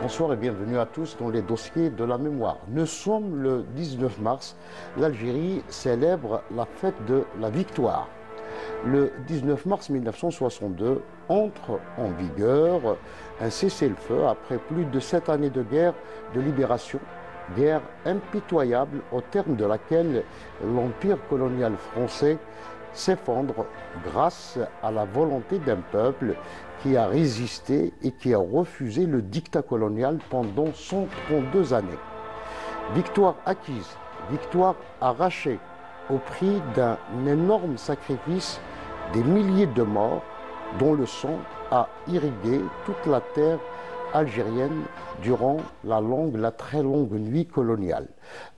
Bonsoir et bienvenue à tous dans les dossiers de la mémoire. Nous sommes le 19 mars. L'Algérie célèbre la fête de la victoire. Le 19 mars 1962 entre en vigueur un cessez-le-feu après plus de 7 années de guerre de libération, guerre impitoyable au terme de laquelle l'empire colonial français s'effondre grâce à la volonté d'un peuple qui a résisté et qui a refusé le dictat colonial pendant 132 années. Victoire acquise, victoire arrachée au prix d'un énorme sacrifice, des milliers de morts dont le sang a irrigué toute la terre algérienne durant la très longue nuit coloniale,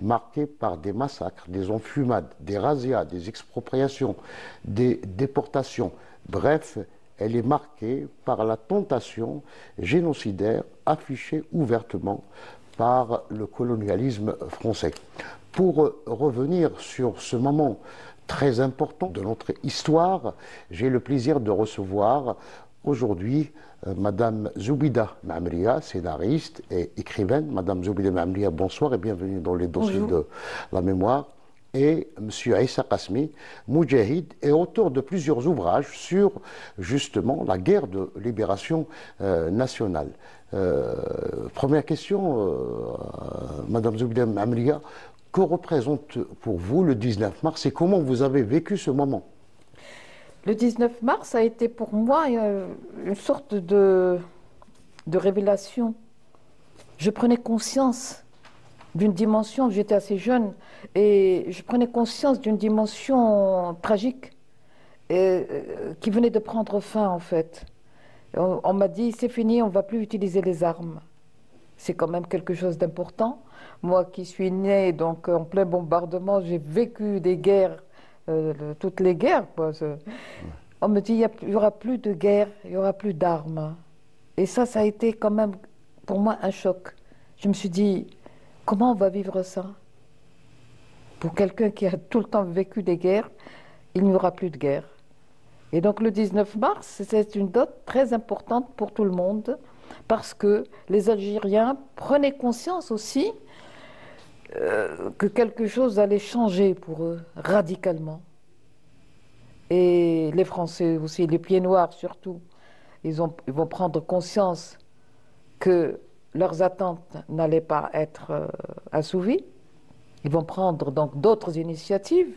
marquée par des massacres, des enfumades, des razzias, des expropriations, des déportations. Bref, elle est marquée par la tentation génocidaire affichée ouvertement par le colonialisme français. Pour revenir sur ce moment très important de notre histoire, j'ai le plaisir de recevoir aujourd'hui Madame Zoubida Mamria, scénariste et écrivaine. Madame Zoubida Mamria, bonsoir et bienvenue dans les dossiers de la mémoire. Et M. Aïssa Qasmi, moudjahid et auteur de plusieurs ouvrages sur justement la guerre de libération nationale. Première question, Madame Zoubida Mamria, que représente pour vous le 19 mars et comment vous avez vécu ce moment? Le 19 mars a été pour moi une sorte de révélation. Je prenais conscience d'une dimension, j'étais assez jeune, et je prenais conscience d'une dimension tragique qui venait de prendre fin en fait. On m'a dit, c'est fini, on ne va plus utiliser les armes. C'est quand même quelque chose d'important. Moi qui suis née donc, en plein bombardement, j'ai vécu des guerres, toutes les guerres, quoi. On me dit, il n'y aura plus de guerre, il n'y aura plus d'armes. Et ça a été quand même pour moi un choc. Je me suis dit, comment on va vivre ça? Pour quelqu'un qui a tout le temps vécu des guerres, il n'y aura plus de guerre. Et donc le 19 mars, c'est une date très importante pour tout le monde, parce que les Algériens prenaient conscience aussi que quelque chose allait changer pour eux, radicalement. Et les Français aussi, les pieds noirs surtout, ils vont prendre conscience que leurs attentes n'allaient pas être assouvies. Ils vont prendre donc d'autres initiatives.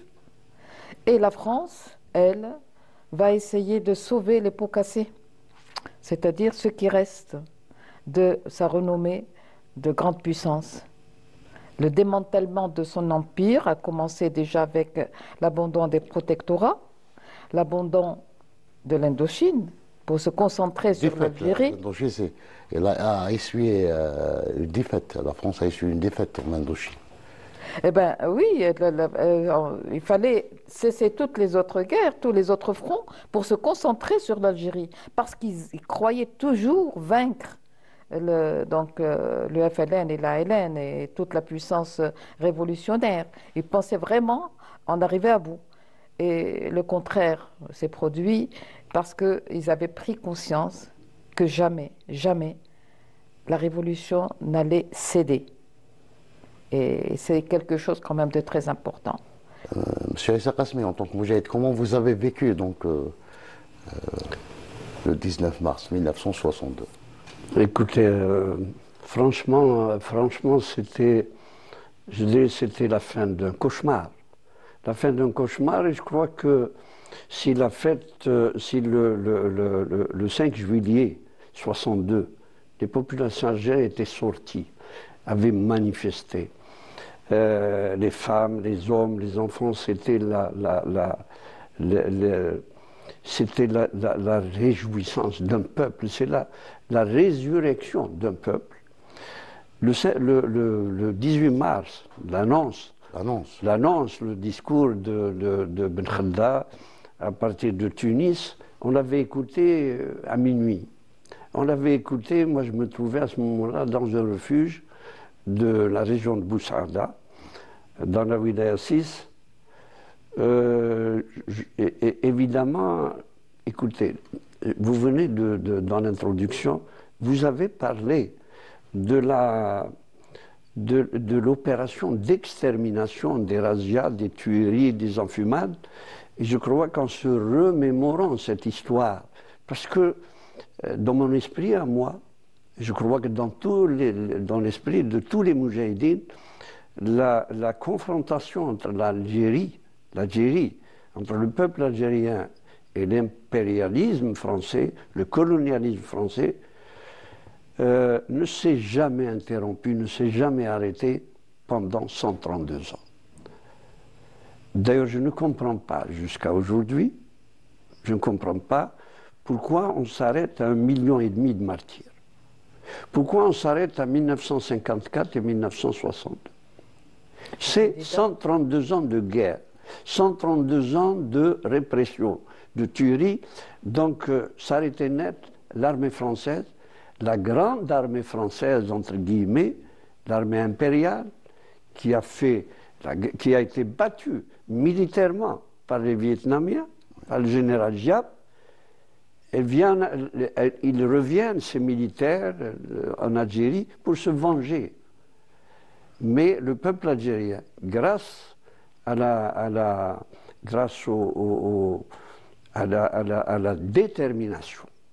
Et la France, elle, va essayer de sauver les pots cassés, c'est-à-dire ce qui reste de sa renommée de grande puissance. Le démantèlement de son empire a commencé déjà avec l'abandon des protectorats, l'abandon de l'Indochine, pour se concentrer sur l'Algérie. L'Indochine, elle a essuyé une défaite. La France a essuyé une défaite en Indochine. Eh bien oui, il fallait cesser toutes les autres guerres, tous les autres fronts, pour se concentrer sur l'Algérie, parce qu'ils croyaient toujours vaincre le FLN et l'ALN et toute la puissance révolutionnaire. Ils pensaient vraiment en arriver à bout. Et le contraire s'est produit parce qu'ils avaient pris conscience que jamais, jamais, la révolution n'allait céder. Et c'est quelque chose quand même de très important. Monsieur Aïssa Qasmi, en tant que moudjahid, comment vous avez vécu donc, le 19 mars 1962? Écoutez, franchement, c'était, je dirais, c'était la fin d'un cauchemar. La fin d'un cauchemar, et je crois que si la fête, si le 5 juillet 62, les populations algériennes étaient sorties, avaient manifesté, les femmes, les hommes, les enfants, c'était la réjouissance d'un peuple, c'est la résurrection d'un peuple. Le 18 mars, l'annonce, le discours de Ben Khadda à partir de Tunis, on l'avait écouté à minuit. On l'avait écouté, moi je me trouvais à ce moment-là dans un refuge de la région de Boussaada, dans la Wilaya 6. Évidemment, écoutez, vous venez dans l'introduction, vous avez parlé de l'opération d'extermination des razzias, des tueries, des enfumades. Et je crois qu'en se remémorant cette histoire, parce que dans mon esprit à moi, je crois que dans l'esprit de tous les moudjahidines, la confrontation entre l'Algérie, entre le peuple algérien et l'impérialisme français, le colonialisme français, ne s'est jamais interrompu, ne s'est jamais arrêté pendant 132 ans. D'ailleurs, je ne comprends pas jusqu'à aujourd'hui, je ne comprends pas pourquoi on s'arrête à 1,5 million de martyrs. Pourquoi on s'arrête à 1954 et 1962? C'est 132 ans de guerre, 132 ans de répression, de tuerie. Donc, s'arrêtait net l'armée française, la grande armée française, entre guillemets, l'armée impériale, qui a été battue militairement par les Vietnamiens, par le général Giap. Ils reviennent, ces militaires, en Algérie, pour se venger. Mais le peuple algérien, grâce à la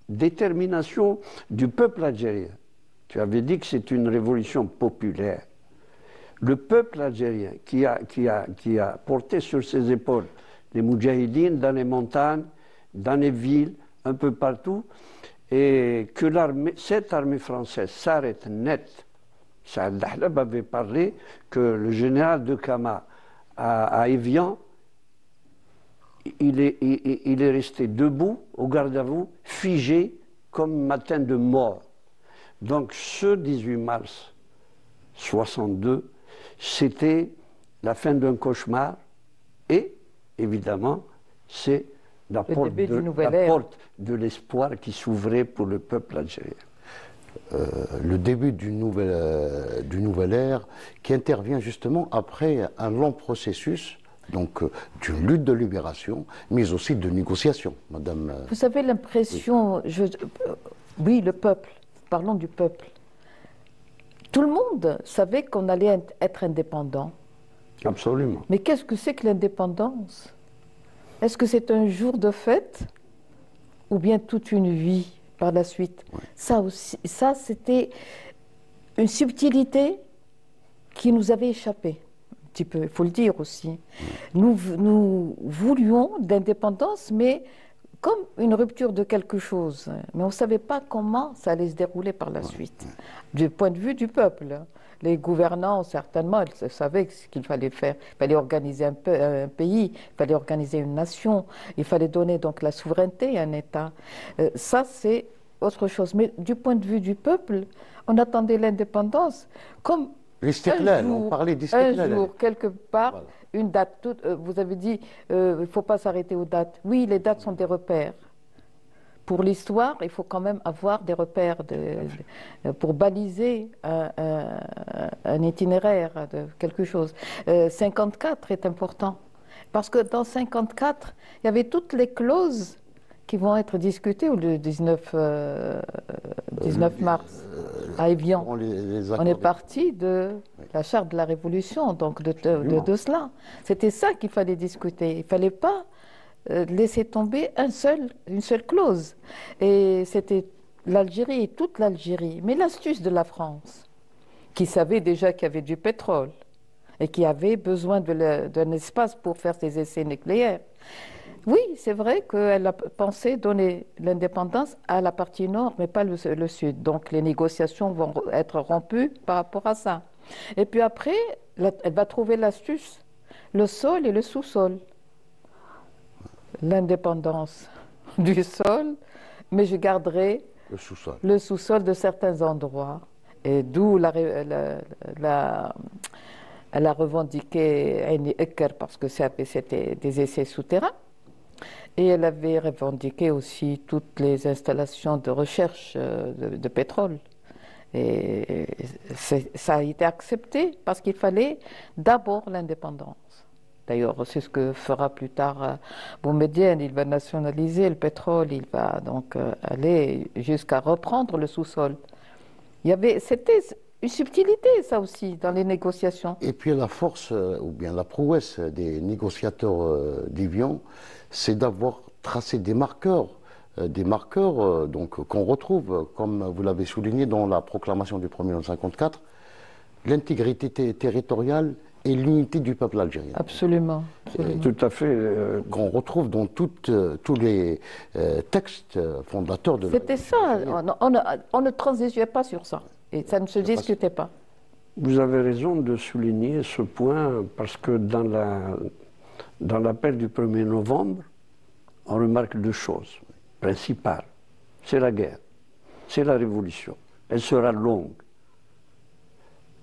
détermination du peuple algérien, tu avais dit que c'est une révolution populaire. Le peuple algérien qui a porté sur ses épaules les moudjahidines dans les montagnes, dans les villes, un peu partout, et que cette armée française s'arrête net. Saad Dahlab avait parlé que le général de Kama à Évian, il est resté debout au garde à vous, figé comme matin de mort. Donc ce 18 mars 62, c'était la fin d'un cauchemar et, évidemment, c'est la porte de l'espoir qui s'ouvrait pour le peuple algérien. Le début du nouvel ère qui intervient justement après un long processus donc d'une lutte de libération, mais aussi de négociation, madame. Vous avez l'impression, oui, le peuple, parlons du peuple. Tout le monde savait qu'on allait être indépendant. Absolument. Mais qu'est-ce que c'est que l'indépendance? Est-ce que c'est un jour de fête ou bien toute une vie par la suite? Ouais. Ça aussi, ça c'était une subtilité qui nous avait échappé. Un petit peu, il faut le dire aussi. Ouais. Nous voulions d'indépendance, mais comme une rupture de quelque chose. Mais on ne savait pas comment ça allait se dérouler par la suite, du point de vue du peuple. Les gouvernants, certainement, ils savaient ce qu'il fallait faire. Il fallait organiser un pays, il fallait organiser une nation, il fallait donner donc la souveraineté à un État. Ça, c'est autre chose. Mais du point de vue du peuple, on attendait l'indépendance comme on parlait d'istiqlal. Un jour, quelque part, voilà. Une date. Vous avez dit, il ne faut pas s'arrêter aux dates. Oui, les dates sont des repères. Pour l'histoire, il faut quand même avoir des repères pour baliser un itinéraire de quelque chose. 54 est important, parce que dans 54, il y avait toutes les clauses qui vont être discutées le 19 mars à Évian. On est parti de la charte de la Révolution, donc de cela. C'était ça qu'il fallait discuter. Il ne fallait pas laisser tomber une seule clause. Et c'était l'Algérie et toute l'Algérie. Mais l'astuce de la France, qui savait déjà qu'il y avait du pétrole et qui avait besoin d'un espace pour faire ses essais nucléaires. Oui, c'est vrai qu'elle a pensé donner l'indépendance à la partie nord, mais pas le sud. Donc les négociations vont être rompues par rapport à ça. Et puis après, elle va trouver l'astuce, le sol et le sous-sol. L'indépendance du sol, mais je garderai le sous-sol de certains endroits. Et d'où elle a revendiqué Aini Eker parce que c'était des essais souterrains. Et elle avait revendiqué aussi toutes les installations de recherche de pétrole. Et ça a été accepté parce qu'il fallait d'abord l'indépendance. D'ailleurs, c'est ce que fera plus tard Boumedienne. Il va nationaliser le pétrole, il va donc aller jusqu'à reprendre le sous-sol. C'était une subtilité, ça aussi, dans les négociations. Et puis la force, ou bien la prouesse des négociateurs d'Évian, c'est d'avoir tracé des marqueurs. Donc qu'on retrouve, comme vous l'avez souligné dans la proclamation du 1er novembre 1954, l'intégrité territoriale et l'unité du peuple algérien. Absolument. Tout à fait. Qu'on retrouve dans tous les textes fondateurs de la C'était ça. On ne transigeait pas sur ça. Et ça ne se discutait pas. Vous avez raison de souligner ce point parce que dans l'appel du 1er novembre, on remarque deux choses principales. C'est la guerre, c'est la révolution. Elle sera longue.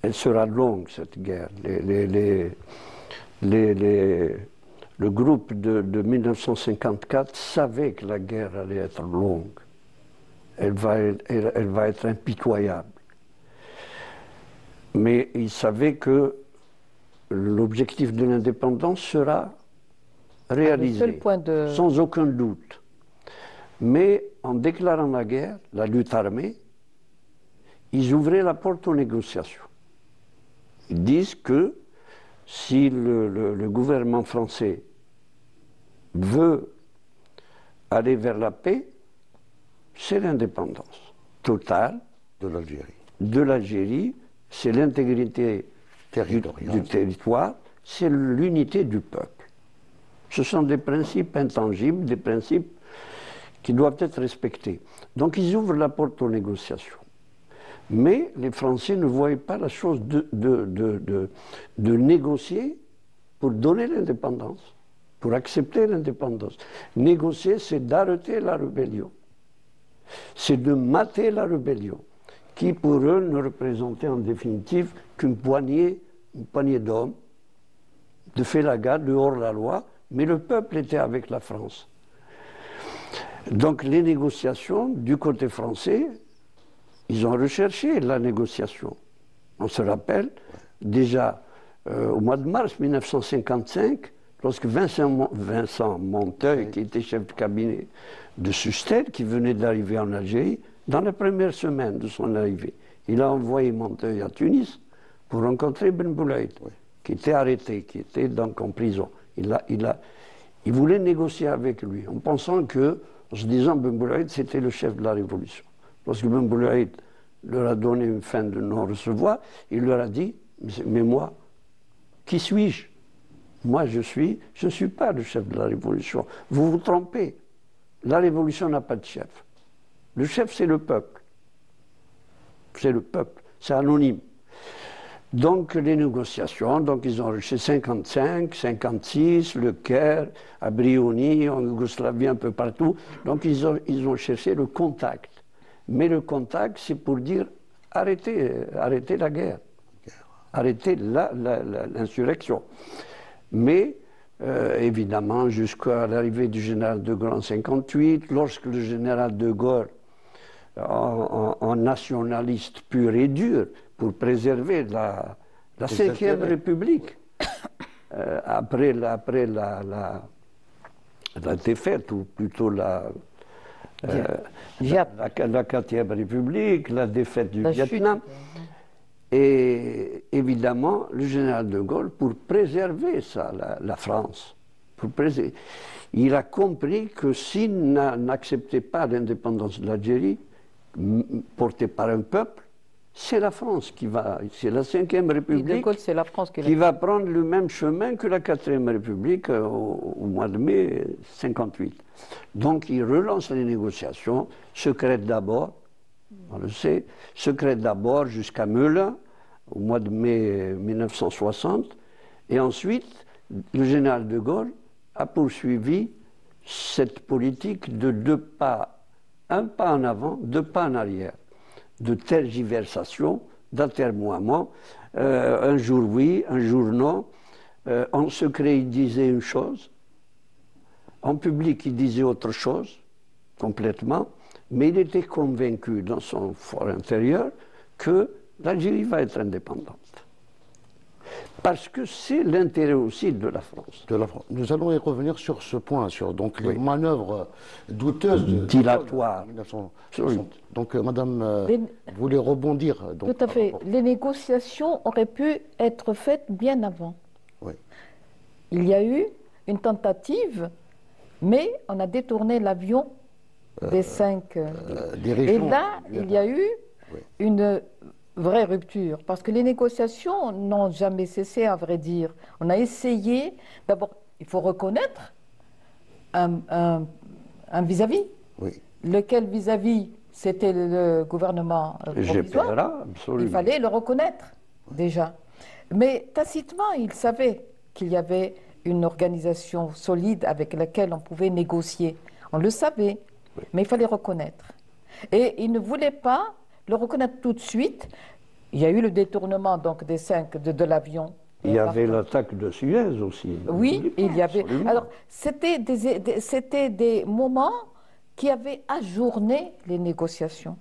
Elle sera longue, cette guerre. Le groupe de 1954 savait que la guerre allait être longue. Elle va être impitoyable. Mais il savait que l'objectif de l'indépendance sera réalisé, sans aucun doute. Mais en déclarant la guerre, la lutte armée, ils ouvraient la porte aux négociations. Ils disent que si le gouvernement français veut aller vers la paix, c'est l'indépendance totale de l'Algérie, c'est l'intégrité du territoire, c'est l'unité du peuple. Ce sont des principes intangibles, des principes qui doivent être respectés. Donc ils ouvrent la porte aux négociations. Mais les Français ne voyaient pas la chose de négocier pour donner l'indépendance, pour accepter l'indépendance. Négocier, c'est d'arrêter la rébellion. C'est de mater la rébellion, qui pour eux ne représentait en définitive qu'une poignée d'hommes, de Félaga, de hors-la-loi, mais le peuple était avec la France. Donc les négociations du côté français, ils ont recherché la négociation. On se rappelle, déjà au mois de mars 1955, lorsque Vincent Monteuil, qui était chef de cabinet de Susted, qui venait d'arriver en Algérie, dans la première semaine de son arrivée, il a envoyé Monteuil à Tunis pour rencontrer Ben Boulaïd, qui était arrêté, qui était donc en prison. Il voulait négocier avec lui, en pensant que, en se disant Ben Boulaïd, c'était le chef de la révolution. Lorsque Ben Boulaïd leur a donné une fin de non-recevoir, il leur a dit, mais moi, qui suis-je? Moi, je ne suis pas le chef de la révolution. Vous vous trompez. La révolution n'a pas de chef. Le chef, c'est le peuple. C'est le peuple. C'est anonyme. Donc, les négociations, donc ils ont reçu 55, 56, le Caire, à Brioni, en Yougoslavie, un peu partout. Donc, ils ont cherché le contact. Mais le contact, c'est pour dire arrêtez la guerre. Arrêtez l'insurrection. Mais, évidemment, jusqu'à l'arrivée du général de Gaulle en 1958, lorsque le général de Gaulle, en nationaliste pur et dur, pour préserver la Ve République, après la défaite, ou plutôt la 4e République, la défaite du Vietnam. Et évidemment, le général de Gaulle, pour préserver ça, la France, il a compris que s'il n'acceptait pas l'indépendance de l'Algérie, portée par un peuple, c'est la France qui va, c'est la Ve République la France qui va prendre le même chemin que la 4e République au mois de mai 1958. Donc il relance les négociations, secrètes d'abord, on le sait, secrètes d'abord jusqu'à Melun, au mois de mai 1960, et ensuite le général de Gaulle a poursuivi cette politique de deux pas, un pas en avant, deux pas en arrière, de tergiversation, d'atermoiement, un jour oui, un jour non. En secret, il disait une chose, en public, il disait autre chose, complètement, mais il était convaincu dans son fort intérieur que l'Algérie va être indépendante. Parce que c'est l'intérêt aussi de la France. Nous allons y revenir sur ce point, sur donc, les Oui. manœuvres douteuses Dilatoires. de 1960. Donc, Madame, vous voulez rebondir donc, Tout à fait. Les négociations auraient pu être faites bien avant. Oui. Il y a eu une tentative, mais on a détourné l'avion des 5. Et dirigeants là, il y a eu une vraie rupture, parce que les négociations n'ont jamais cessé, à vrai dire. On a essayé, d'abord, il faut reconnaître un vis-à-vis. Oui. Lequel vis-à-vis, c'était le gouvernement provisoire. GPRA, absolument. Il fallait le reconnaître, déjà. Mais tacitement, il savait qu'il y avait une organisation solide avec laquelle on pouvait négocier. On le savait, mais il fallait reconnaître. Et il ne voulait pas le reconnaître tout de suite. Il y a eu le détournement donc, des 5 de l'avion. Il y avait l'attaque de Suez aussi. Oui, il y avait. Absolument. Alors, c'était des moments qui avaient ajourné les négociations.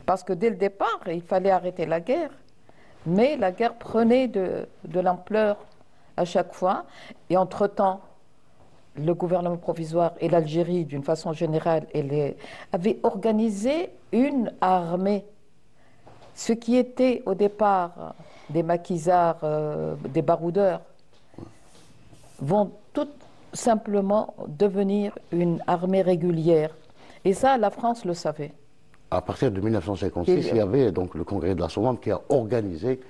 Parce que dès le départ, il fallait arrêter la guerre. Mais la guerre prenait de l'ampleur à chaque fois. Et entre-temps, le gouvernement provisoire et l'Algérie, d'une façon générale, avaient organisé une armée. Ce qui était au départ des maquisards, des baroudeurs, vont tout simplement devenir une armée régulière. Et ça, la France le savait. À partir de 1956, il y avait donc le congrès de la Sorbonne qui a organisé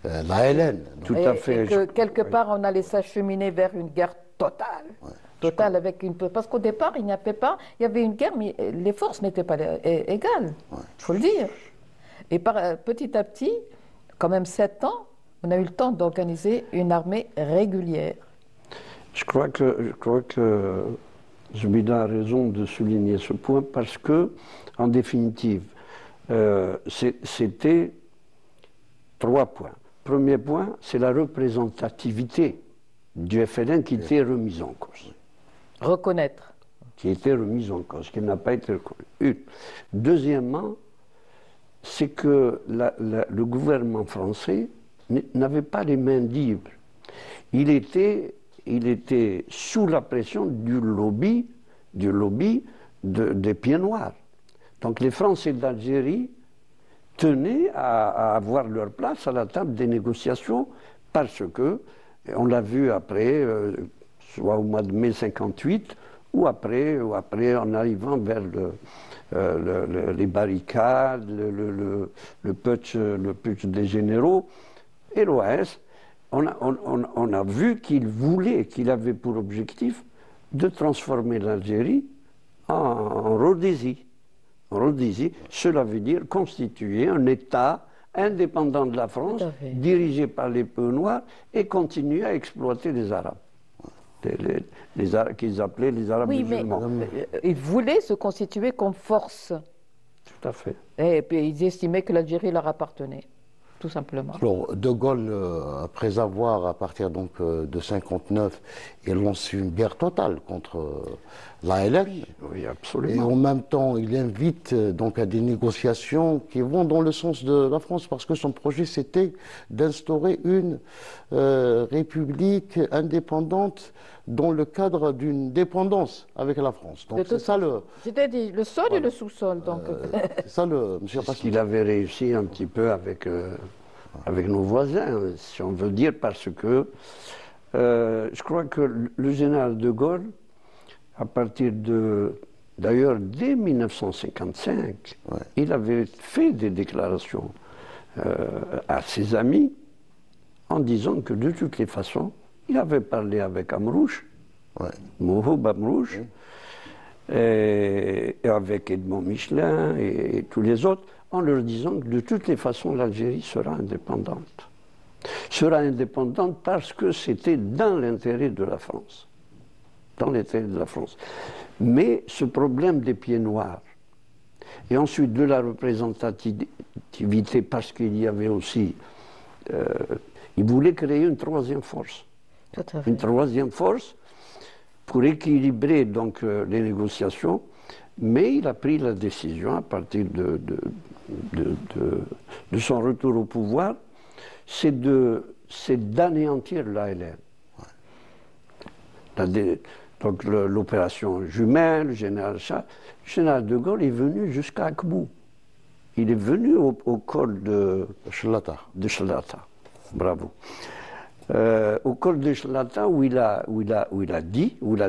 la LN. Tout à fait. Et que quelque part, on allait s'acheminer vers une guerre totale. Totale avec une... Parce qu'au départ, il n'y avait une guerre, mais les forces n'étaient pas égales, il faut le dire. Et petit à petit, quand même 7 ans, on a eu le temps d'organiser une armée régulière. Je crois que Zubida a raison de souligner ce point parce que, en définitive, c'était 3 points. Premier point, c'est la représentativité du FLN qui était remise en cause. Reconnaître. Qui était remise en cause, qui n'a pas été reconnue. Deuxièmement, c'est que le gouvernement français n'avait pas les mains libres. Il était sous la pression du lobby des pieds noirs. Donc les Français d'Algérie tenaient à avoir leur place à la table des négociations parce que, on l'a vu après, soit au mois de mai 58, ou après en arrivant vers les barricades, le putsch des généraux et l'OAS, on a vu qu'il avait pour objectif de transformer l'Algérie en Rhodésie. Cela veut dire constituer un État indépendant de la France, dirigé par les peaux noirs, et continuer à exploiter les Arabes. Qu'ils appelaient les Arabes musulmans. Mais ils voulaient se constituer comme force. Tout à fait. Et puis ils estimaient que l'Algérie leur appartenait, tout simplement. Alors, De Gaulle, après avoir, à partir donc de 59, lancé une guerre totale contre la LN. Oui, absolument. Et en même temps, il invite donc à des négociations qui vont dans le sens de la France, parce que son projet, c'était d'instaurer une république indépendante dans le cadre d'une dépendance avec la France. Donc c'est ça le... C'était dit, le sol et le sous-sol. Donc. C'est ça le... C'est ce qu'il avait réussi un petit peu avec nos voisins, si on veut dire, parce que je crois que le général de Gaulle, à partir d'ailleurs, dès 1955, il avait fait des déclarations à ses amis en disant que de toutes les façons, il avait parlé avec Amrouche, Mouhoub Amrouche, et avec Edmond Michelin et tous les autres, en leur disant que de toutes les façons, l'Algérie sera indépendante. Sera indépendante parce que c'était dans l'intérêt de la France. Dans l'intérêt de la France. Mais ce problème des pieds noirs, et ensuite de la représentativité, parce qu'il y avait aussi... il voulait créer une troisième force. Une troisième force pour équilibrer donc les négociations, mais il a pris la décision à partir de son retour au pouvoir, c'est de c'est d'anéantir l'ALN. Donc l'opération Jumelle, le général de Gaulle est venu jusqu'à Akbou. Il est venu au col de Chlata. Bravo. Au col de Chlata où il a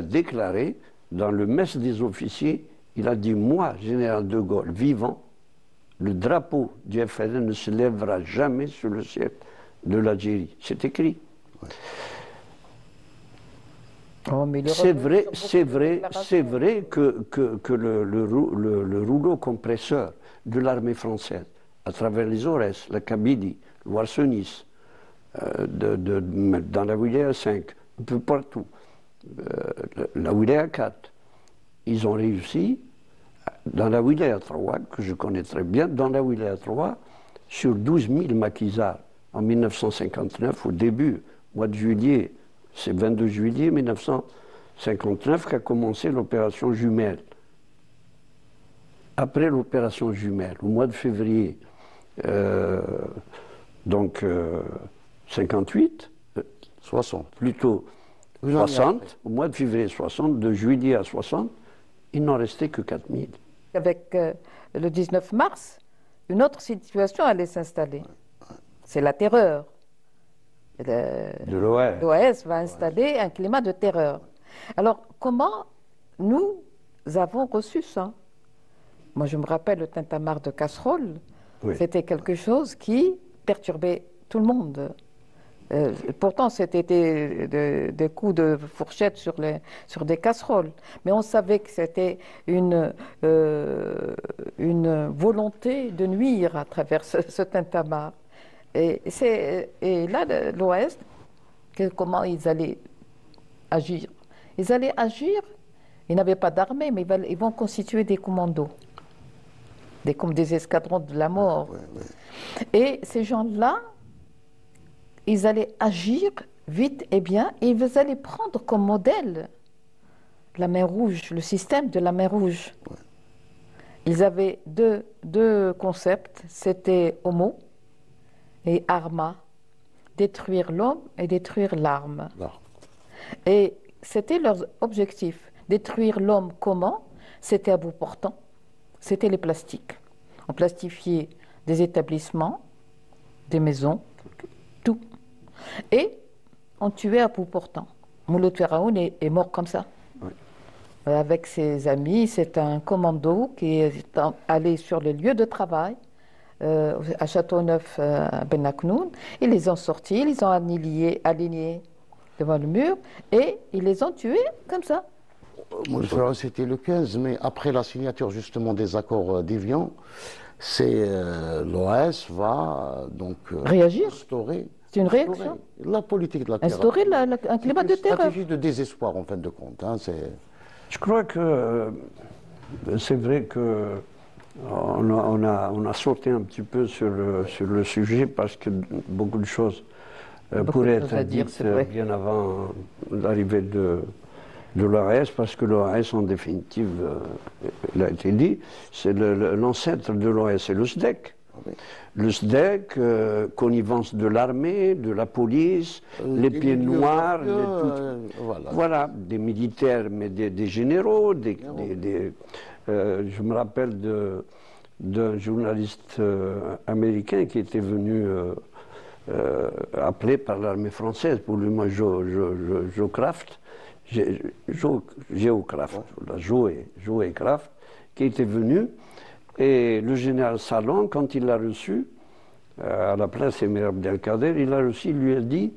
déclaré, dans le mess des officiers, il a dit, moi, général de Gaulle, vivant, le drapeau du FLN ne se lèvera jamais sur le ciel de l'Algérie. C'est écrit. Ouais. Oh, c'est vrai que le rouleau compresseur de l'armée française, à travers les Aurès, la Kabylie, le Warsenis, dans la wilaya 5, un peu partout, la wilaya 4, ils ont réussi, dans la wilaya 3, que je connais très bien, dans la wilaya 3, sur 12 000 maquisards, en 1959, au début, mois de juillet, c'est 22 juillet 1959 qu'a commencé l'opération Jumelle. Après l'opération Jumelle, au mois de février, 58, 60. Plutôt 60, au mois de février 60, de juillet à 60, il n'en restait que 4000. Avec le 19 mars, une autre situation allait s'installer. C'est la terreur. L'OAS va installer un climat de terreur. Alors, comment nous avons reçu ça? Moi, je me rappelle le tintamarre de casserole. Oui. C'était quelque chose qui perturbait tout le monde. Pourtant, c'était des coups de fourchette sur des casseroles. Mais on savait que c'était une volonté de nuire à travers ce tintamarre. Et là, l'OAS, comment ils allaient agir? Ils allaient agir, ils n'avaient pas d'armée, mais ils vont constituer des commandos, comme des escadrons de la mort. Oui, oui. Et ces gens-là, ils allaient agir vite et bien, et ils allaient prendre comme modèle la mer Rouge, le système de la mer Rouge. Oui. Ils avaient deux concepts, c'était Homo et Arma, détruire l'homme et détruire l'arme. Et c'était leur objectif. Détruire l'homme comment? C'était à bout portant. C'était les plastiques. On plastifiait des établissements, des maisons, tout. Et on tuait à bout portant. Mouloud Feraoun est mort comme ça. Oui. Avec ses amis, c'est un commando qui est allé sur les lieux de travail, à Châteauneuf, à Ben Aknoun. Ils les ont sortis, ils les ont alignés devant le mur et ils les ont tués comme ça. C'était le 15 mai, après la signature justement des accords d'Évian, l'OAS va donc réagir. Instaurer. C'est une réaction. La politique de la terreur. Instaurer un climat de terreur. Une stratégie de désespoir en fin de compte. Hein, je crois que c'est vrai que on a sauté un petit peu sur le sujet parce que beaucoup de choses pourraient être dites bien avant l'arrivée de l'OAS, parce que l'OAS, en définitive, il a été dit, c'est l'ancêtre de l'OAS, c'est le SDEC. Oui. Le SDEC, connivence de l'armée, de la police, les pieds noirs, voilà, des militaires, mais des généraux, je me rappelle d'un journaliste américain qui était venu appelé par l'armée française, pour lui, moi, Joe Craft, Joe Craft, qui était venu, et le général Salon, quand il l'a reçu, à la place Émir Abdelkader, il l'a reçu, il lui a dit,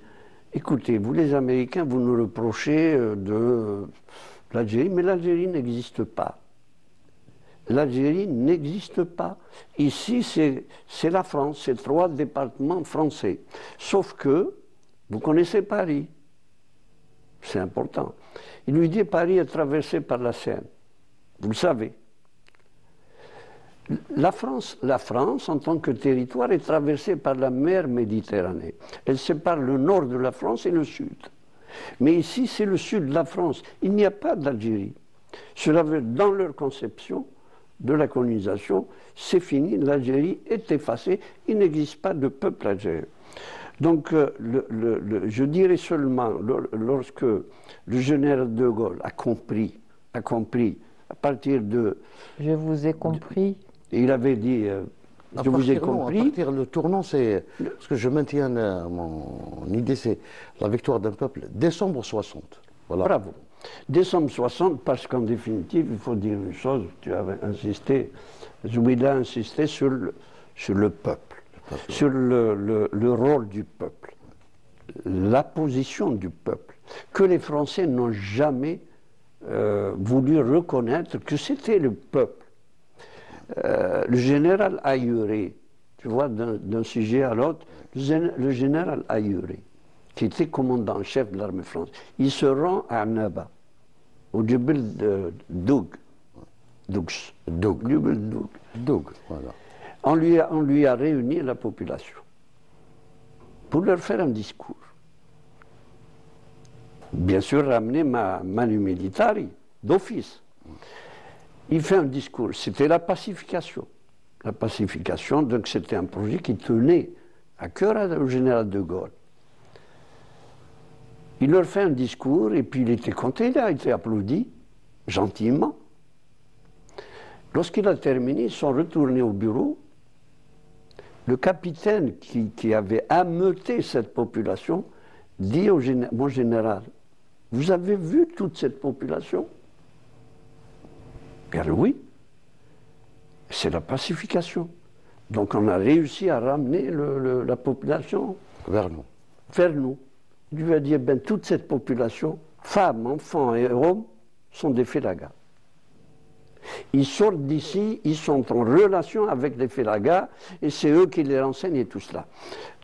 écoutez, vous les Américains, vous nous reprochez de l'Algérie, mais l'Algérie n'existe pas. L'Algérie n'existe pas. Ici, c'est la France, c'est 3 départements français. Sauf que, vous connaissez Paris. C'est important. Il lui dit, Paris est traversé par la Seine. Vous le savez. La France, en tant que territoire, est traversée par la mer Méditerranée. Elle sépare le nord de la France et le sud. Mais ici, c'est le sud de la France. Il n'y a pas d'Algérie. Cela veut, dans leur conception de la colonisation, c'est fini, l'Algérie est effacée, il n'existe pas de peuple algérien. Donc, je dirais seulement, lorsque le général de Gaulle a compris, à partir de... Je vous ai compris. Il avait dit, je vous ai compris. À partir le tournant, c'est... Parce que je maintiens mon idée, c'est la victoire d'un peuple. Décembre 60. Voilà. Bravo. Décembre 60, parce qu'en définitive, il faut dire une chose, tu avais insisté, Zouila a insisté sur le peuple, sur le rôle du peuple, la position du peuple, que les Français n'ont jamais voulu reconnaître que c'était le peuple. Le général Aïuré, tu vois, d'un sujet à l'autre, le général Aïuré, qui était commandant-chef de l'armée française, il se rend à Annaba, au Djebel de Doug. Doug, voilà. On lui a réuni la population pour leur faire un discours. Bien sûr, ramener Manu Militari, d'office. Il fait un discours, c'était la pacification. La pacification, donc c'était un projet qui tenait à cœur au général de Gaulle. Il leur fait un discours et puis il était content, il a été applaudi, gentiment. Lorsqu'il a terminé, ils sont retournés au bureau. Le capitaine qui avait ameuté cette population dit mon général, vous avez vu toute cette population? Bien oui, c'est la pacification. Donc on a réussi à ramener la population vers nous. Il lui a dit, ben, toute cette population, femmes, enfants et hommes, sont des félagas. Ils sortent d'ici, ils sont en relation avec les félagas, et c'est eux qui les renseignent et tout cela.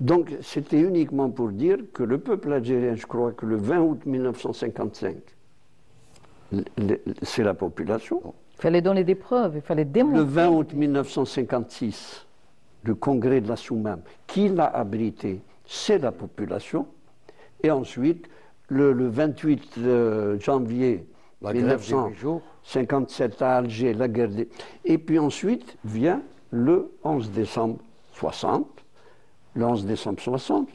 Donc c'était uniquement pour dire que le peuple algérien, je crois que le 20 août 1955, c'est la population. Il fallait donner des preuves, il fallait démontrer. Le 20 août 1956, le congrès de la Soumam, qui l'a abrité, c'est la population. Et ensuite, le 28 janvier 1957 à Alger, la guerre des... Et puis ensuite vient le 11 décembre 60, le 11 décembre 60,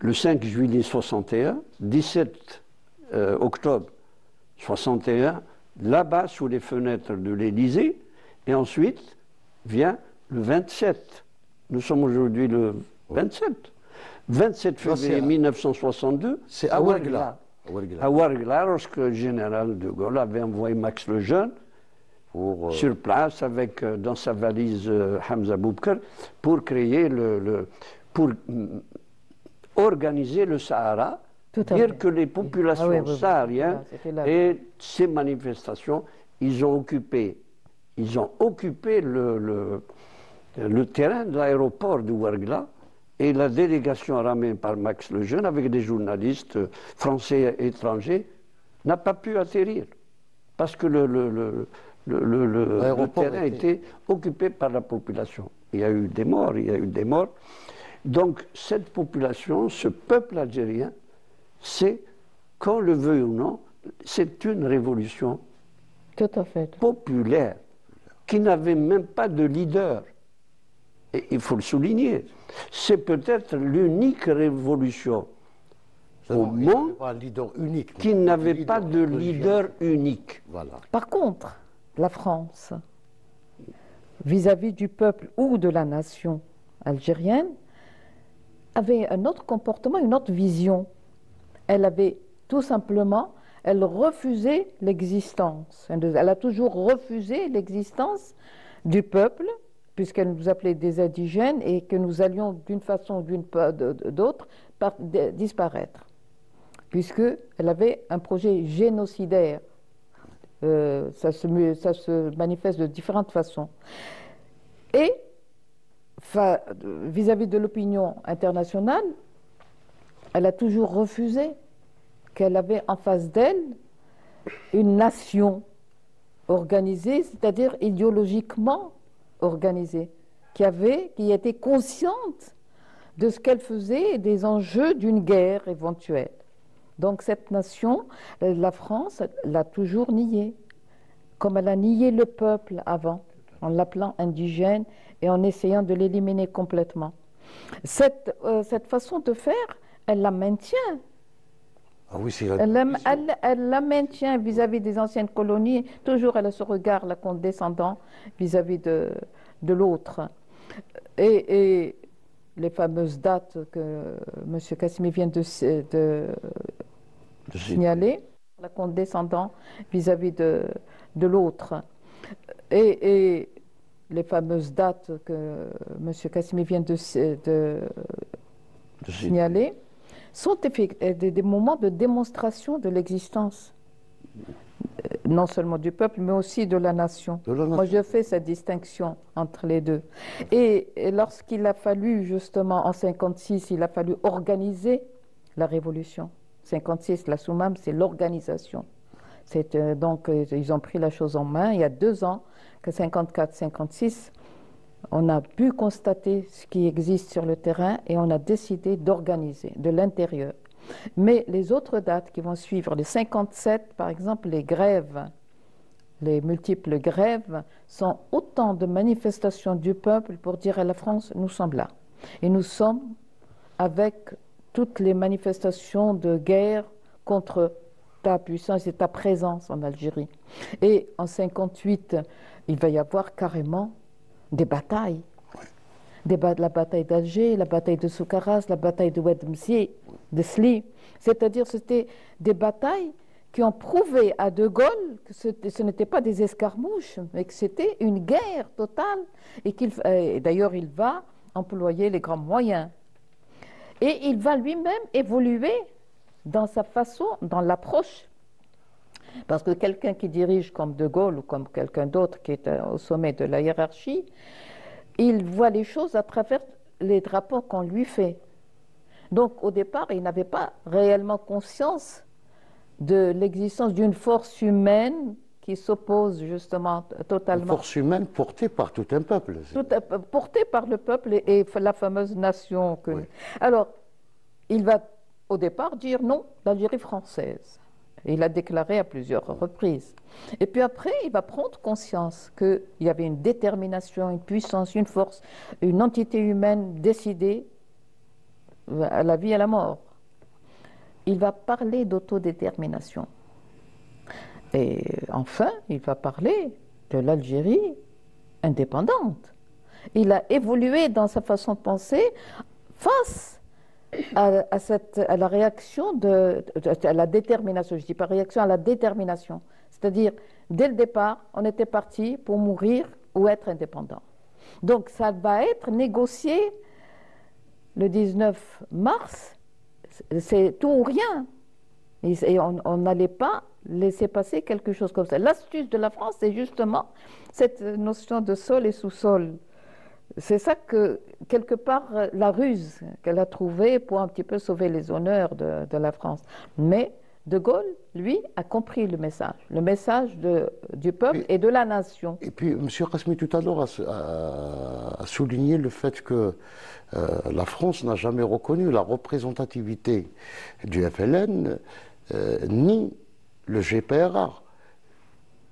le 5 juillet 61, 17 octobre 61, là-bas sous les fenêtres de l'Élysée, et ensuite vient le 27. Nous sommes aujourd'hui le 27. 27 février 1962, c'est à Ouargla. À Ouargla, lorsque le général de Gaulle avait envoyé Max le Jeune sur place avec dans sa valise Hamza Boubkar pour créer pour organiser le Sahara, dire que les populations sahariennes et ces manifestations, ils ont occupé le terrain de l'aéroport de Ouargla. Et la délégation ramenée par Max le Jeune, avec des journalistes français et étrangers, n'a pas pu atterrir. Parce que le terrain était occupé par la population. Il y a eu des morts, Donc cette population, ce peuple algérien, c'est, qu'on le veuille ou non, c'est une révolution populaire, qui n'avait même pas de leader. Et il faut le souligner, c'est peut-être l'unique révolution au monde qui n'avait pas de leader unique. Voilà. Par contre, la France, vis-à-vis du peuple ou de la nation algérienne, avait un autre comportement, une autre vision. Elle avait tout simplement, elle refusait l'existence. Elle a toujours refusé l'existence du peuple, puisqu'elle nous appelait des indigènes et que nous allions d'une façon ou d'une d'autre disparaître, puisqu'elle avait un projet génocidaire. Ça se manifeste de différentes façons. Et vis-à-vis de l'opinion internationale, elle a toujours refusé qu'elle avait en face d'elle une nation organisée, c'est-à-dire idéologiquement organisée, qui était consciente de ce qu'elle faisait et des enjeux d'une guerre éventuelle. Donc cette nation, la France, l'a toujours niée, comme elle a nié le peuple avant, en l'appelant indigène et en essayant de l'éliminer complètement. Cette façon de faire, elle la maintient. Ah oui, c'est Elle la maintient vis-à-vis des anciennes colonies. Toujours, elle a ce regard, la condescendant, vis-à-vis de l'autre. Et les fameuses dates que M. Kassimi vient de signaler, la condescendant vis-à-vis de l'autre. Et les fameuses dates que M. Kassimi vient de signaler sont des moments de démonstration de l'existence, non seulement du peuple, mais aussi de la nation. Moi, je fais cette distinction entre les deux. Et lorsqu'il a fallu, justement, en 1956, il a fallu organiser la révolution. 1956, la Soumam, c'est l'organisation. Donc, ils ont pris la chose en main. Il y a 2 ans, que 54-56, on a pu constater ce qui existe sur le terrain et on a décidé d'organiser de l'intérieur. Mais les autres dates qui vont suivre, les 57 par exemple, les grèves, les multiples grèves, sont autant de manifestations du peuple pour dire à la France, nous sommes là. Et nous sommes avec toutes les manifestations de guerre contre ta puissance et ta présence en Algérie. Et en 58, il va y avoir carrément des batailles. La bataille d'Alger, la bataille de Soukaras, la bataille de Oued de Sli. C'est-à-dire c'était des batailles qui ont prouvé à De Gaulle que ce n'était pas des escarmouches, mais que c'était une guerre totale. Et d'ailleurs, il va employer les grands moyens. Et il va lui-même évoluer dans sa façon, dans l'approche. Parce que quelqu'un qui dirige comme De Gaulle ou comme quelqu'un d'autre qui est au sommet de la hiérarchie, il voit les choses à travers les rapports qu'on lui fait. Donc au départ, il n'avait pas réellement conscience de l'existence d'une force humaine qui s'oppose justement totalement. Une force humaine portée par tout un peuple. Portée par le peuple et la fameuse nation. Oui. Alors, il va au départ dire non, l'Algérie française. Il a déclaré à plusieurs reprises. Et puis après, il va prendre conscience qu'il y avait une détermination, une puissance, une force, une entité humaine décidée à la vie et à la mort. Il va parler d'autodétermination. Et enfin, il va parler de l'Algérie indépendante. Il a évolué dans sa façon de penser face à la réaction à la détermination, je ne dis pas réaction, à la détermination. C'est-à-dire, dès le départ, on était parti pour mourir ou être indépendant. Donc, ça va être négocié le 19 mars, c'est tout ou rien. Et on n'allait pas laisser passer quelque chose comme ça. L'astuce de la France, c'est justement cette notion de sol et sous-sol. C'est ça que, quelque part, la ruse qu'elle a trouvée pour un petit peu sauver les honneurs de la France. Mais De Gaulle, lui, a compris le message du peuple et de la nation. Et puis, M. Kassimi, tout à l'heure, a souligné le fait que la France n'a jamais reconnu la représentativité du FLN, ni le GPRA.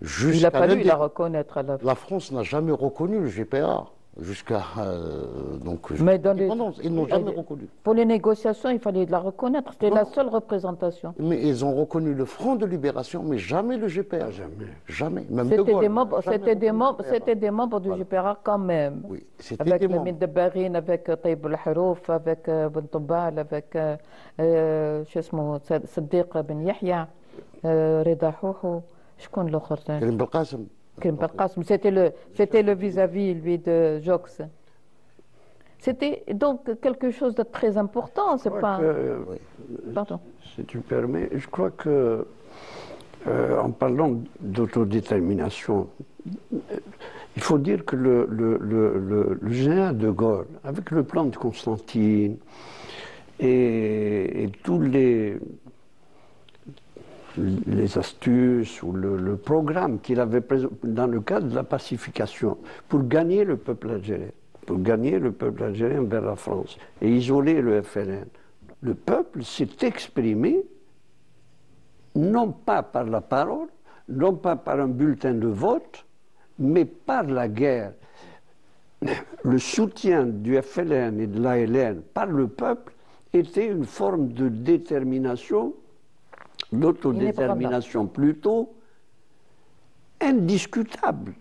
Il a fallu la reconnaître à la France. La France n'a jamais reconnu le GPRA. Jusqu'à l'indépendance. Ils n'ont jamais reconnu. Pour les négociations, il fallait la reconnaître. C'était la seule représentation. Mais ils ont reconnu le Front de Libération, mais jamais le GPRA. Jamais. Même C'était des membres du GPRA quand même. Oui, avec Lamine Debarine, avec Taïb El-Harouf, avec Ben Tombal, avec Sadiq Ben Yahya, Reda Houhou, شكون الآخر ثاني؟ كريم بالقاسم. C'était le vis-à-vis, lui, de Jox. C'était donc quelque chose de très important. C'est pas. Pardon. Si tu permets, je crois que, en parlant d'autodétermination, il faut dire que le général de Gaulle, avec le plan de Constantine et tous les astuces ou le programme qu'il avait présenté dans le cadre de la pacification pour gagner le peuple algérien vers la France et isoler le FLN. Le peuple s'est exprimé non pas par la parole, non pas par un bulletin de vote, mais par la guerre. le soutien du FLN et de l'ALN par le peuple était une forme de détermination, d'autodétermination plutôt, indiscutable.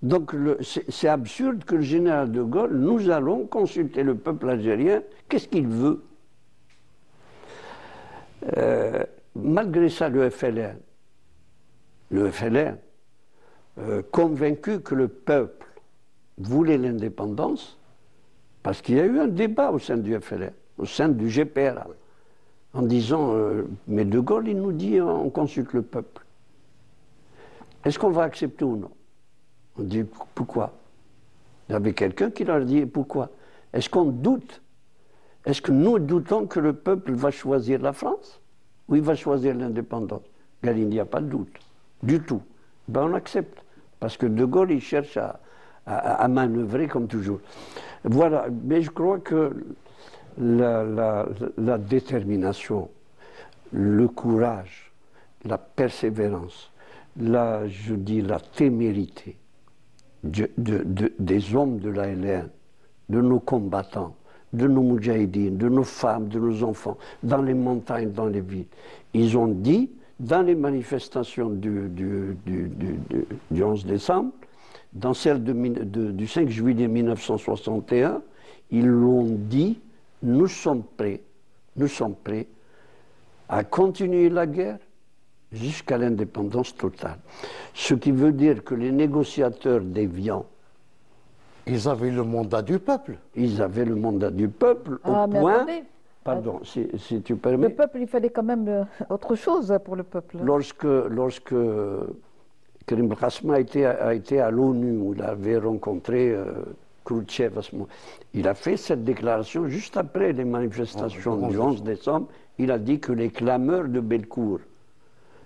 Donc c'est absurde que le général de Gaulle, nous allons consulter le peuple algérien, qu'est-ce qu'il veut? Malgré ça, le FLN, convaincu que le peuple voulait l'indépendance, parce qu'il y a eu un débat au sein du FLN, au sein du GPRA, en disant mais de Gaulle, il nous dit on consulte le peuple. Est-ce qu'on va accepter ou non? On dit pourquoi? Il y avait quelqu'un qui leur dit pourquoi? Est-ce qu'on doute? Est-ce que nous doutons que le peuple va choisir la France ou il va choisir l'indépendance? Il n'y a pas de doute, du tout. Ben on accepte, parce que de Gaulle, il cherche à manœuvrer comme toujours. Voilà, mais je crois que la détermination, le courage, la persévérance, je dis la témérité des hommes de l'ALN, de nos combattants, de nos moudjahidines, de nos femmes, de nos enfants, dans les montagnes, dans les villes. Ils ont dit, dans les manifestations du 11 décembre, dans celle du 5 juillet 1961, ils l'ont dit, nous sommes prêts à continuer la guerre jusqu'à l'indépendance totale. Ce qui veut dire que les négociateurs d'Évian, ils avaient le mandat du peuple. Ils avaient le mandat du peuple au point... Pardon, si tu permets. Le peuple, il fallait quand même autre chose pour le peuple. Lorsque Karim Brasma a été à l'ONU, où il avait rencontré Khrouchtchev à ce moment, il a fait cette déclaration juste après les manifestations du 11 décembre. Il a dit que les clameurs de Bellecour,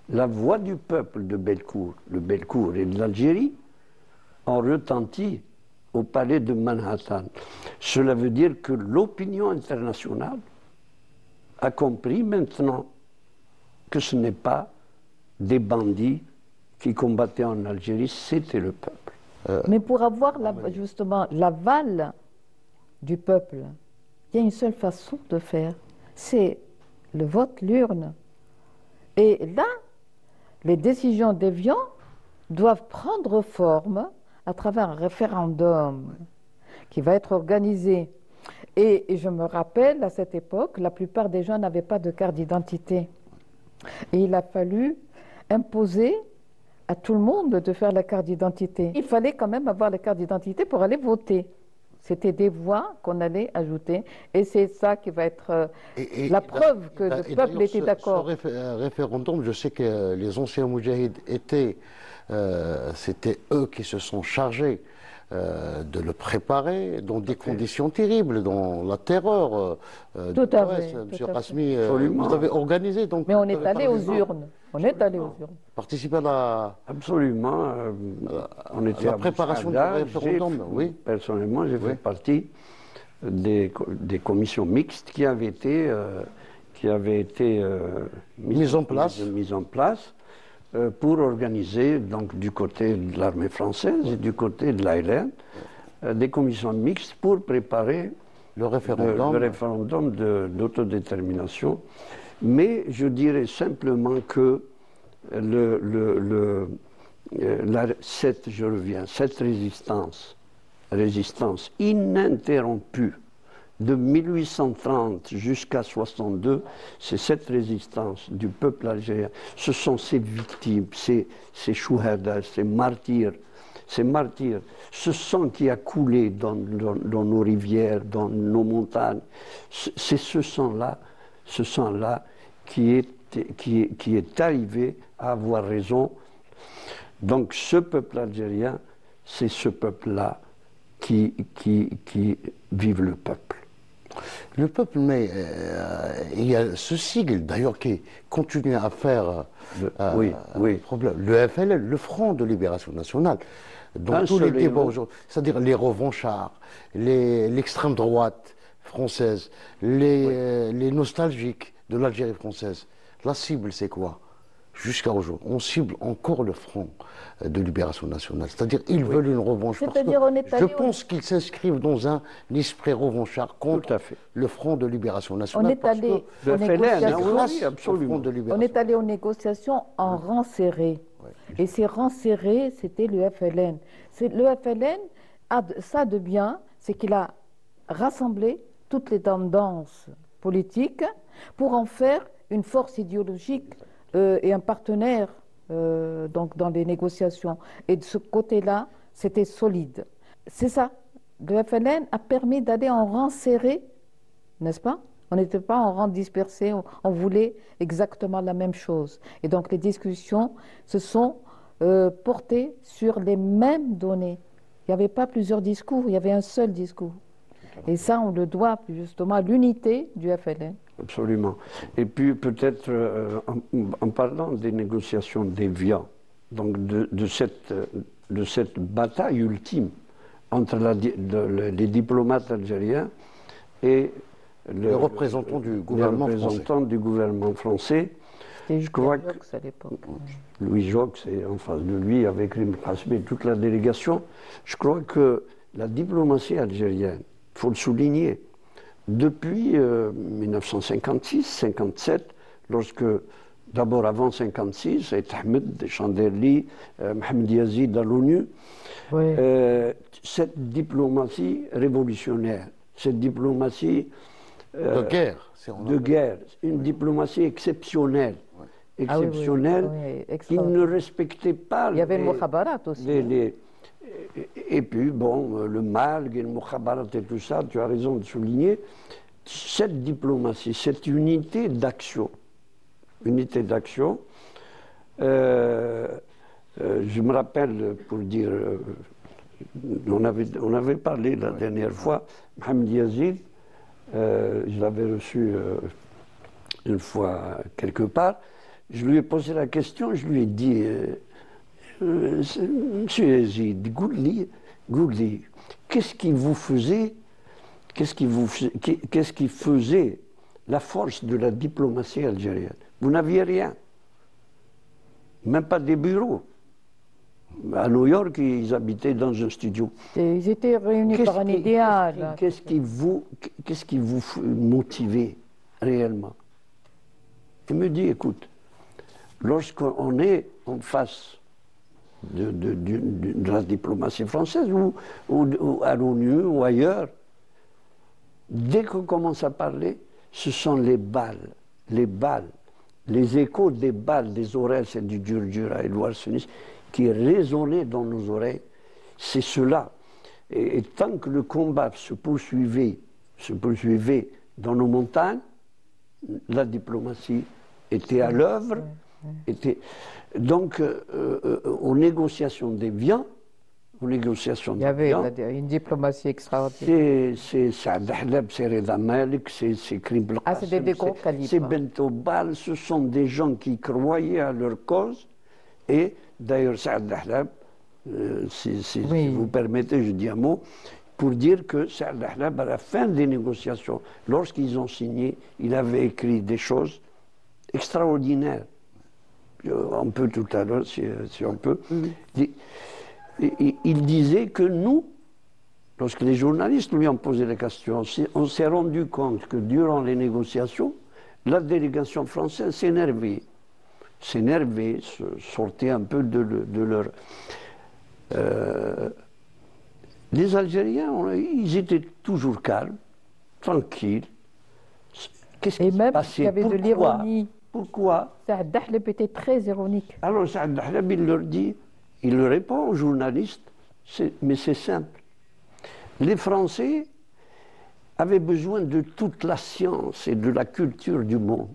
la voix du peuple de Bellecour, le Bellecour et de l'Algérie, ont retenti au palais de Manhattan. Cela veut dire que l'opinion internationale a compris maintenant que ce n'est pas des bandits qui combattaient en Algérie, c'était le peuple. Mais pour avoir justement l'aval du peuple, il y a une seule façon de faire, c'est le vote, l'urne. Et là, les décisions d'Évian doivent prendre forme à travers un référendum qui va être organisé. Et je me rappelle, à cette époque, la plupart des gens n'avaient pas de carte d'identité. Et il a fallu imposer à tout le monde de faire la carte d'identité. Il fallait quand même avoir la carte d'identité pour aller voter. C'était des voix qu'on allait ajouter. Et c'est ça qui va être la preuve que le peuple était d'accord. Ce référendum, je sais que les anciens moudjahides c'était eux qui se sont chargés de le préparer dans des conditions terribles, dans la terreur. Tout à fait. Monsieur Qasmi, vous avez organisé donc. Mais on est allé aux urnes. On est allé aux urnes. Participer à la. Absolument. On était à la préparation du référendum, oui. Personnellement, j'ai fait partie des commissions mixtes qui avaient été mises en place pour organiser, donc du côté de l'armée française et du côté de l'ALN, des commissions mixtes pour préparer le référendum d'autodétermination. Mais je dirais simplement que cette résistance ininterrompue de 1830 jusqu'à 62, c'est cette résistance du peuple algérien. Ce sont ces victimes, ces chouhadas, ces martyrs, ce sang qui a coulé dans nos rivières, dans nos montagnes. C'est ce sang-là qui est arrivé à avoir raison. Donc ce peuple algérien, c'est ce peuple-là qui vive le peuple. Le peuple, mais il y a ce sigle d'ailleurs qui continue à faire problème. Le FLN, le Front de Libération Nationale, dans tous les débats aujourd'hui, c'est-à-dire les revanchards, l'extrême droite française, les nostalgiques de l'Algérie française. La cible, c'est quoi? jusqu'à aujourd'hui, on cible encore le Front de Libération Nationale. C'est-à-dire ils veulent une revanche. Parce que je pense qu'ils s'inscrivent dans un esprit revanchard contre le Front de Libération Nationale. On est allé aux négociations, absolument. On est allé aux négociations en rang serré. Et ces rangs serrés, c'était le FLN. Le FLN a ça de bien, c'est qu'il a rassemblé toutes les tendances politiques pour en faire une force idéologique et un partenaire donc dans les négociations. Et de ce côté-là, c'était solide. C'est ça. Le FLN a permis d'aller en rang serré, n'est-ce pas? On n'était pas en rang dispersé, on voulait exactement la même chose. Et donc les discussions se sont portées sur les mêmes données. Il n'y avait pas plusieurs discours, il y avait un seul discours. Et ça, on le doit justement à l'unité du FLN. Absolument. Et puis peut-être en parlant des négociations d'Évian, donc de cette bataille ultime entre les diplomates algériens et le représentant du gouvernement français. Je crois que à l'époque. Louis Jox et en face de lui avec Rim Khasmi et toute la délégation. Je crois que la diplomatie algérienne, il faut le souligner, depuis 1956-57, lorsque, d'abord avant 1956, c'est Ahmed Chanderli, Mohamed Yazid à l'ONU, cette diplomatie révolutionnaire, cette diplomatie de guerre, une diplomatie exceptionnelle, qui ne respectait pas. Il y avait le Mokhabarat aussi. Et puis, bon, le Malg et le Mokhabarat et tout ça, tu as raison de souligner, cette diplomatie, cette unité d'action, je me rappelle, pour dire, on avait parlé la dernière fois, Mohamed Yazid, je l'avais reçu une fois quelque part, je lui ai posé la question, je lui ai dit, Monsieur Yazid, Gouli, qu'est-ce qui faisait la force de la diplomatie algérienne? Vous n'aviez rien, même pas des bureaux. À New York, ils habitaient dans un studio. Ils étaient réunis par un idéal. Qu'est-ce qui vous motivait réellement? Il me dit, écoute, lorsqu'on est en face de la diplomatie française ou à l'ONU ou ailleurs, dès qu'on commence à parler, ce sont les balles, les échos des balles, des oreilles, c'est du Djurdjura et du Arsenis, qui résonnaient dans nos oreilles. C'est cela. Et tant que le combat se poursuivait dans nos montagnes, la diplomatie était à l'œuvre. Donc, aux négociations d'Évian, il y avait une diplomatie extraordinaire. C'est Saad Ahlab, c'est Reda Malik, c'est Krim Belkacem, c'était des gros calibres. C'est Bento Bal, ce sont des gens qui croyaient à leur cause. Et d'ailleurs, Saad Ahlab, si vous permettez, je dis un mot, pour dire que Saad Ahlab, à la fin des négociations, lorsqu'ils ont signé, il avait écrit des choses extraordinaires. On peut tout à l'heure, si on peut. Il disait que nous, lorsque les journalistes lui ont posé la question, on s'est rendu compte que durant les négociations, la délégation française s'énervait, sortait un peu de leur... les Algériens, ils étaient toujours calmes, tranquilles. Qu'est-ce qui se passait? Il y avait de l'ironie. Pourquoi? Saad Ahlab était très ironique. Alors Saad Ahlab, il leur dit, il répond aux journalistes, mais c'est simple. Les Français avaient besoin de toute la science et de la culture du monde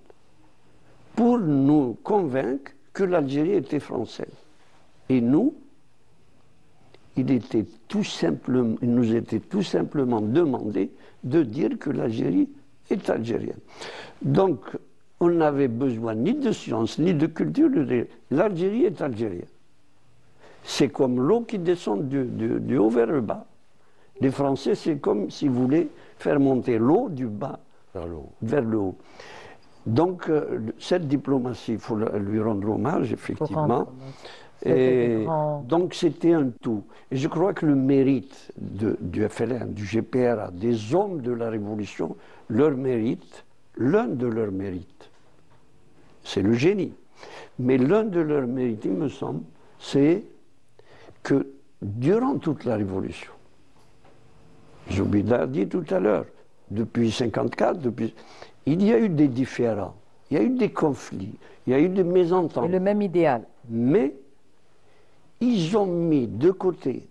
pour nous convaincre que l'Algérie était française. Et nous, il nous était tout simplement demandé de dire que l'Algérie est algérienne. Donc, on n'avait besoin ni de science, ni de culture. L'Algérie est algérienne. C'est comme l'eau qui descend du haut vers le bas. Les Français, c'est comme s'ils voulaient faire monter l'eau du bas vers le haut. Donc, cette diplomatie, il faut lui rendre hommage, effectivement. Et donc, c'était un tout. Et je crois que le mérite du FLN, du GPRA, des hommes de la Révolution, leur mérite, l'un de leurs mérites, c'est le génie. Mais l'un de leurs mérites, il me semble, c'est que durant toute la Révolution, Zoubida a dit tout à l'heure, depuis 1954, il y a eu des différends, il y a eu des conflits, il y a eu des mésententes. Et le même idéal. Mais ils ont mis de côté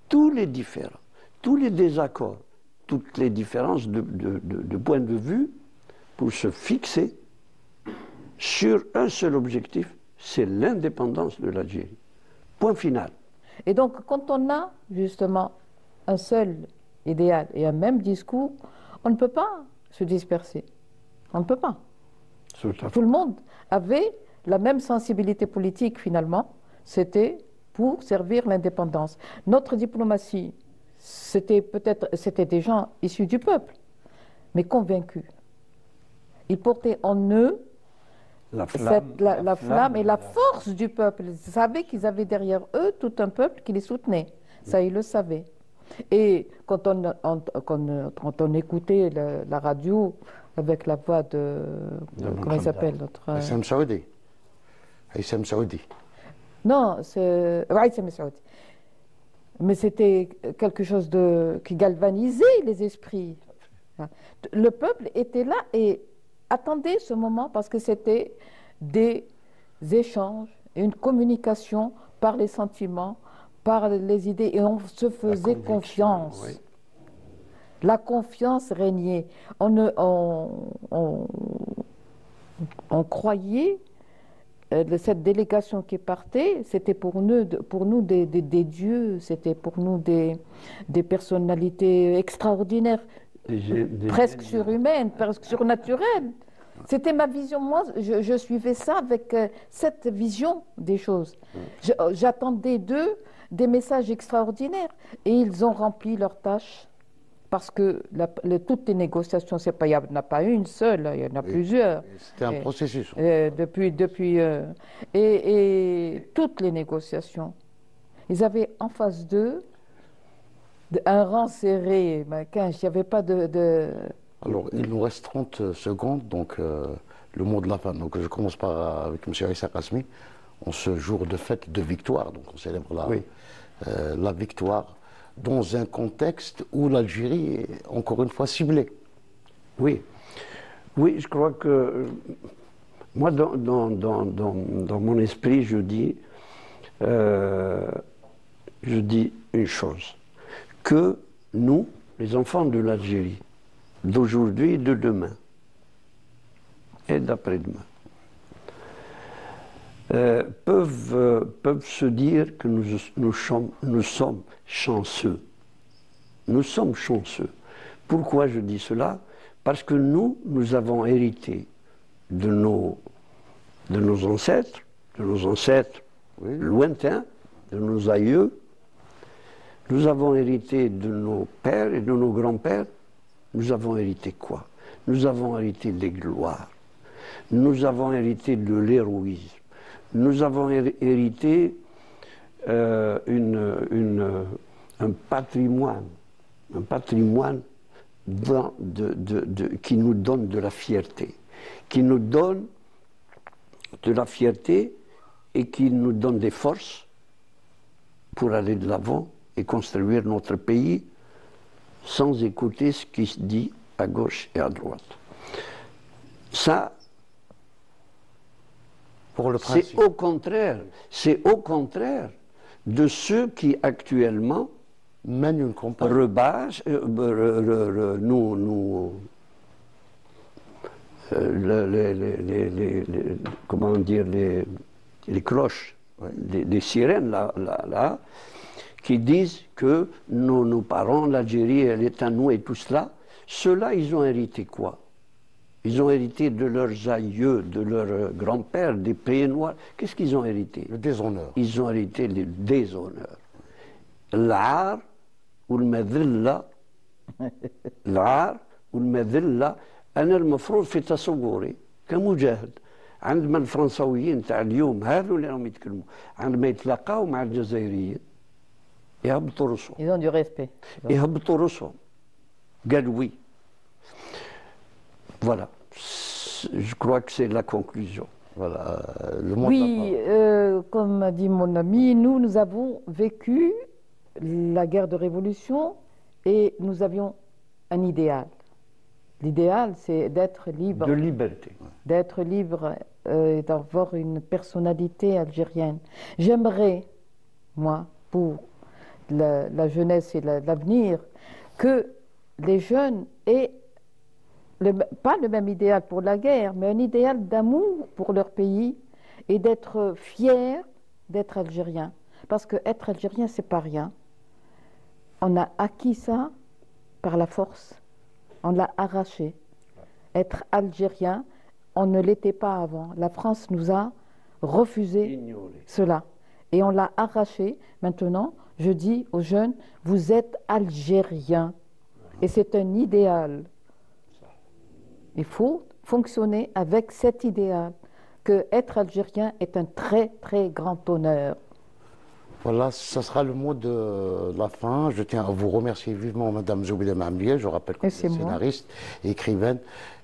tous les différends, tous les désaccords, toutes les différences de point de vue pour se fixer sur un seul objectif, c'est l'indépendance de l'Algérie. Point final. Et donc, quand on a justement un seul idéal et un même discours, on ne peut pas se disperser. On ne peut pas. Tout le monde avait la même sensibilité politique finalement, c'était pour servir l'indépendance. Notre diplomatie, c'était des gens issus du peuple, mais convaincus. Ils portaient en eux la flamme et la force du peuple. Ils savaient qu'ils avaient derrière eux tout un peuple qui les soutenait. Ça, ils le savaient. Et quand on écoutait la radio avec la voix de comment il s'appelle notre Haïssem Saoudi. Haïssem Saoudi. Non, c'est Haïssem Saoudi. Mais c'était quelque chose qui galvanisait les esprits. Le peuple était là et attendait ce moment parce que c'était des échanges, une communication par les sentiments, par les idées, et on se faisait confiance. Oui. La confiance régnait. On croyait, cette délégation qui partait, c'était pour nous des dieux, c'était pour nous des personnalités extraordinaires, presque surhumaines, presque surnaturelles. C'était ma vision. Moi, je suivais ça avec cette vision des choses. J'attendais d'eux des messages extraordinaires. Et ils ont rempli leur tâche. Parce que toutes les négociations, il n'y en a pas une seule, il y en a plusieurs. C'était un processus. Et toutes les négociations, ils avaient en face d'eux un rang serré. Il n'y avait pas de... Alors, il nous reste 30 secondes, donc le mot de la fin. Donc, je commence avec M. Issa Kasmi. En ce jour de fête de victoire, donc on célèbre la victoire dans un contexte où l'Algérie est encore une fois ciblée. Oui, je crois que moi, dans mon esprit, je dis une chose, que nous, les enfants de l'Algérie, d'aujourd'hui et de demain, et d'après-demain, peuvent se dire que nous sommes chanceux. Nous sommes chanceux. Pourquoi je dis cela? Parce que nous avons hérité de nos ancêtres, lointains, de nos aïeux. Nous avons hérité de nos pères et de nos grands-pères. Nous avons hérité quoi? Nous avons hérité des gloires. Nous avons hérité de l'héroïsme. Nous avons hérité un patrimoine qui nous donne de la fierté, et qui nous donne des forces pour aller de l'avant et construire notre pays sans écouter ce qui se dit à gauche et à droite. Ça, c'est au contraire de ceux qui actuellement mènent une campagne, rebattent, comment dire, les cloches, des sirènes là, qui disent que nos parents, l'Algérie, elle est à nous et tout cela. Ceux-là, ils ont hérité quoi? Ils ont hérité de leurs aïeux, de leurs grands-pères, des pays noirs. Qu'est-ce qu'ils ont hérité? Le déshonneur. Ils ont hérité le déshonneur. L'art ou le madhilla, أنا المفروض في تصوري كمجاهد عندما الفرنساويين تاع اليوم هذو اللي راهم يتكلموا عندما يتلاقاو مع الجزائريين يهبطوا راسهم. Ils ont du respect. يهبطوا راسهم. قالوا oui. Voilà. Je crois que c'est la conclusion. Voilà, le monde Oui, comme a dit mon ami, nous avons vécu la guerre de révolution et nous avions un idéal. L'idéal, c'est d'être libre. De liberté. D'être libre et d'avoir une personnalité algérienne. J'aimerais, moi, pour la jeunesse et l'avenir, que les jeunes aient pas le même idéal pour la guerre, mais un idéal d'amour pour leur pays et d'être fiers d'être algérien. Parce que être algérien, c'est pas rien. On a acquis ça par la force. On l'a arraché. Être algérien, on ne l'était pas avant. La France nous a refusé cela. Et on l'a arraché. Maintenant, je dis aux jeunes, vous êtes algériens. Et c'est un idéal. Il faut fonctionner avec cet idéal, que être algérien est un très très grand honneur. Voilà, ça sera le mot de la fin. Je tiens à vous remercier vivement, Madame Zoubida Mahamieh. Je rappelle que vous êtes scénariste et écrivaine.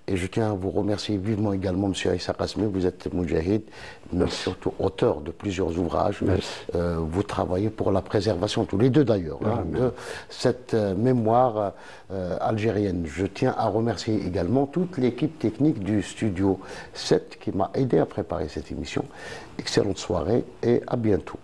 Et je tiens à vous remercier vivement également, M. Issa Qasmi. Vous êtes moudjahid, mais surtout auteur de plusieurs ouvrages. Vous travaillez pour la préservation, tous les deux d'ailleurs, de cette mémoire algérienne. Je tiens à remercier également toute l'équipe technique du Studio 7 qui m'a aidé à préparer cette émission. Excellente soirée et à bientôt.